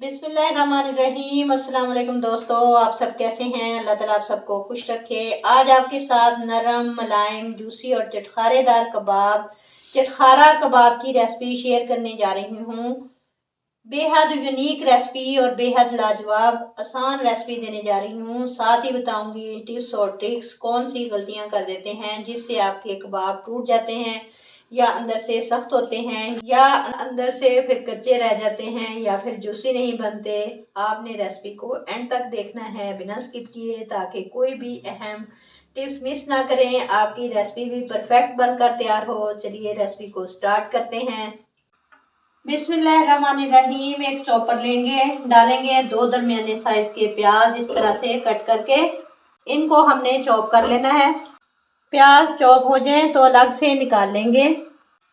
बिस्मिल्लाहिर्रहमानिर्रहीम। अस्सलाम वालेकुम दोस्तों, आप सब कैसे हैं? अल्लाह ताला आप सबको खुश रखे। आज आपके साथ नरम मुलायम जूसी और चटखारेदार चटखारा कबाब की रेसिपी शेयर करने जा रही हूँ। बेहद यूनिक रेसिपी और बेहद लाजवाब आसान रेसिपी देने जा रही हूँ। साथ ही बताऊंगी टिप्स और ट्रिक्स, कौन सी गलतियाँ कर देते हैं जिससे आपके कबाब टूट जाते हैं या अंदर से सख्त होते हैं या अंदर से फिर कच्चे रह जाते हैं या फिर जूसी नहीं बनते। आपने रेसिपी को एंड तक देखना है बिना स्किप किए, ताकि कोई भी अहम टिप्स मिस ना करें, आपकी रेसिपी भी परफेक्ट बनकर तैयार हो। चलिए रेसिपी को स्टार्ट करते हैं। बिस्मिल्लाहिर्रहमानिर्रहीम। एक चॉपर लेंगे, डालेंगे 2 दरमियाने साइज के प्याज इस तरह से कट करके, इनको हमने चॉप कर लेना है। प्याज चॉप हो जाए तो अलग से निकाल लेंगे।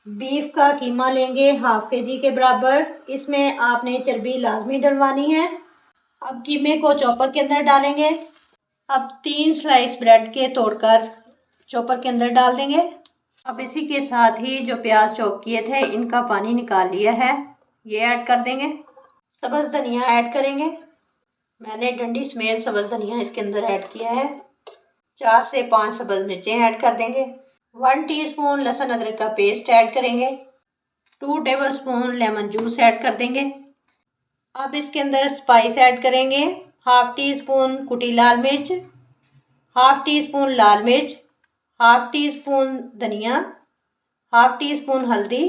बीफ का कीमा लेंगे 1/2 kg के बराबर। इसमें आपने चर्बी लाजमी डलवानी है। अब कीमे को चॉपर के अंदर डालेंगे। अब 3 स्लाइस ब्रेड के तोड़कर चॉपर के अंदर डाल देंगे। अब इसी के साथ ही जो प्याज चॉप किए थे इनका पानी निकाल लिया है, ये ऐड कर देंगे। सब्ज़ धनिया ऐड करेंगे। मैंने डंडी समेत सब्ज़ धनिया इसके अंदर ऐड किया है। 4 से 5 सब्ज़ मिर्चें ऐड कर देंगे। 1 टीस्पून लहसुन अदरक का पेस्ट ऐड करेंगे। 2 टेबलस्पून लेमन जूस ऐड कर देंगे। अब इसके अंदर स्पाइस ऐड करेंगे। 1/2 टीस्पून कुटी लाल मिर्च, 1/2 टीस्पून लाल मिर्च, 1/2 टीस्पून धनिया, 1/2 टीस्पून हल्दी,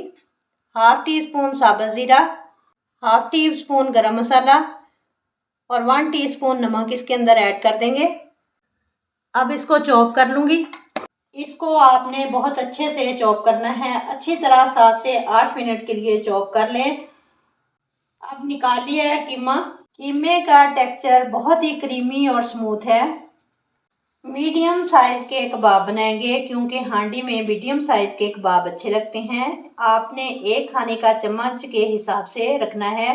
1/2 टीस्पून साबुत ज़ीरा, 1/2 टीस्पून गरम मसाला और 1 टीस्पून नमक इसके अंदर ऐड कर देंगे। अब इसको चॉप कर लूँगी। इसको आपने बहुत अच्छे से चॉप करना है, अच्छी तरह 7 से 8 मिनट के लिए चॉप कर लें। अब निकाल लिया है कीमा। कीमे का टेक्सचर बहुत ही क्रीमी और स्मूथ है। मीडियम साइज के कबाब बनाएंगे क्योंकि हांडी में मीडियम साइज के कबाब अच्छे लगते हैं। आपने 1 खाने का चम्मच के हिसाब से रखना है।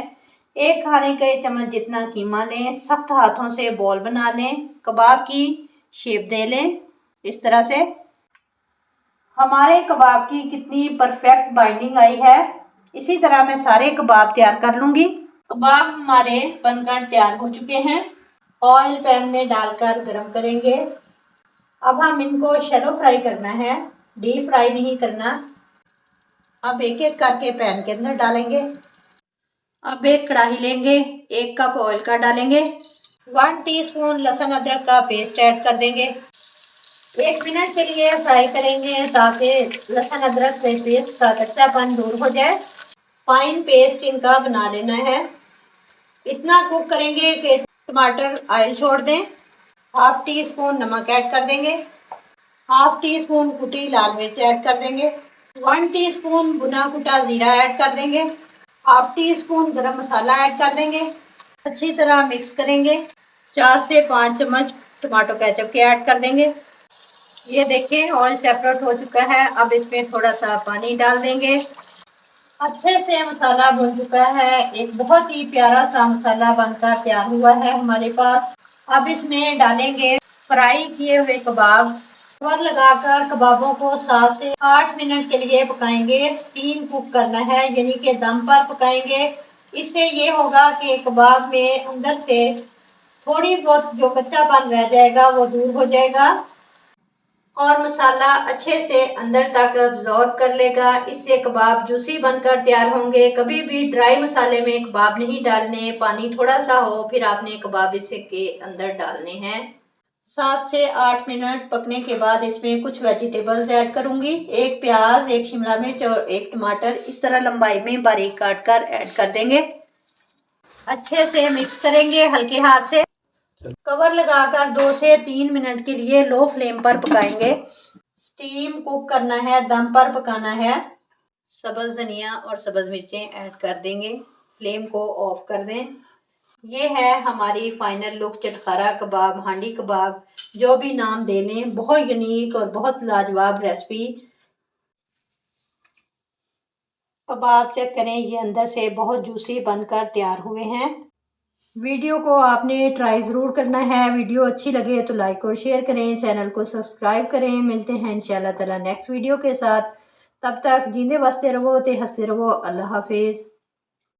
1 खाने के चम्मच जितना कीमा लें, सख्त हाथों से बॉल बना लें, कबाब की शेप दे लें इस तरह से। हमारे कबाब की कितनी परफेक्ट बाइंडिंग आई है, इसी तरह मैं सारे कबाब तैयार कर लूँगी। कबाब हमारे बनकर तैयार हो चुके हैं। ऑयल पैन में डालकर गरम करेंगे। अब हम इनको शैलो फ्राई करना है, डीप फ्राई नहीं करना। अब एक एक करके पैन के अंदर डालेंगे। अब एक कढ़ाई लेंगे, 1 कप ऑयल का डालेंगे। 1 टीस्पून लहसुन अदरक का पेस्ट ऐड कर देंगे। 1 मिनट के लिए फ्राई करेंगे ताकि लहसुन अदरक से पेस्ट का कच्चापन दूर हो जाए। फाइन पेस्ट इनका बना लेना है। इतना कुक करेंगे कि टमाटर ऑयल छोड़ दें। 1/2 टीस्पून नमक ऐड कर देंगे। 1/2 टीस्पून कुटी लाल मिर्च ऐड कर देंगे। 1 टीस्पून भुना कुटा ज़ीरा ऐड कर देंगे। 1/2 टीस्पून गरम मसाला ऐड कर देंगे। अच्छी तरह मिक्स करेंगे। 4 से 5 चम्मच टमाटो केचप के ऐड कर देंगे। ये देखें ऑयल सेपरेट हो चुका है। अब इसमें थोड़ा सा पानी डाल देंगे। अच्छे से मसाला भुन चुका है। एक बहुत ही प्यारा सा मसाला बनकर तैयार हुआ है हमारे पास। अब इसमें डालेंगे फ्राई किए हुए कबाब। कवर लगाकर कबाबों को 7 से 8 मिनट के लिए पकाएंगे। स्टीम कुक करना है, यानी कि दम पर पकाएंगे। इससे ये होगा कि कबाब में अंदर से थोड़ी बहुत जो कच्चापन रह जाएगा वो दूर हो जाएगा और मसाला अच्छे से अंदर तक अब्जॉर्ब कर लेगा। इससे कबाब जूसी बनकर तैयार होंगे। कभी भी ड्राई मसाले में कबाब नहीं डालने, पानी थोड़ा सा हो फिर आपने कबाब इससे के अंदर डालने हैं। 7 से 8 मिनट पकने के बाद इसमें कुछ वेजिटेबल्स ऐड करूंगी। 1 प्याज, 1 शिमला मिर्च और 1 टमाटर इस तरह लंबाई में बारीक काट कर ऐड कर देंगे। अच्छे से मिक्स करेंगे हल्के हाथ से। कवर लगाकर 2 से 3 मिनट के लिए लो फ्लेम पर पकाएंगे। स्टीम कुक करना है, दम पर पकाना है। सब्ज़ धनिया और सब्ज़ मिर्चें ऐड कर देंगे। फ्लेम को ऑफ कर दें। ये है हमारी फाइनल लुक चटखारा कबाब, हांडी कबाब, जो भी नाम दे लें। बहुत यूनिक और बहुत लाजवाब रेसिपी। कबाब चेक करें, ये अंदर से बहुत जूसी बनकर तैयार हुए हैं। वीडियो को आपने ट्राई ज़रूर करना है। वीडियो अच्छी लगे तो लाइक और शेयर करें, चैनल को सब्सक्राइब करें। मिलते हैं इंशाल्लाह ताला नेक्स्ट वीडियो के साथ। तब तक जींदे बसते रहो ते हंसते रहो। अल्लाह हाफिज़।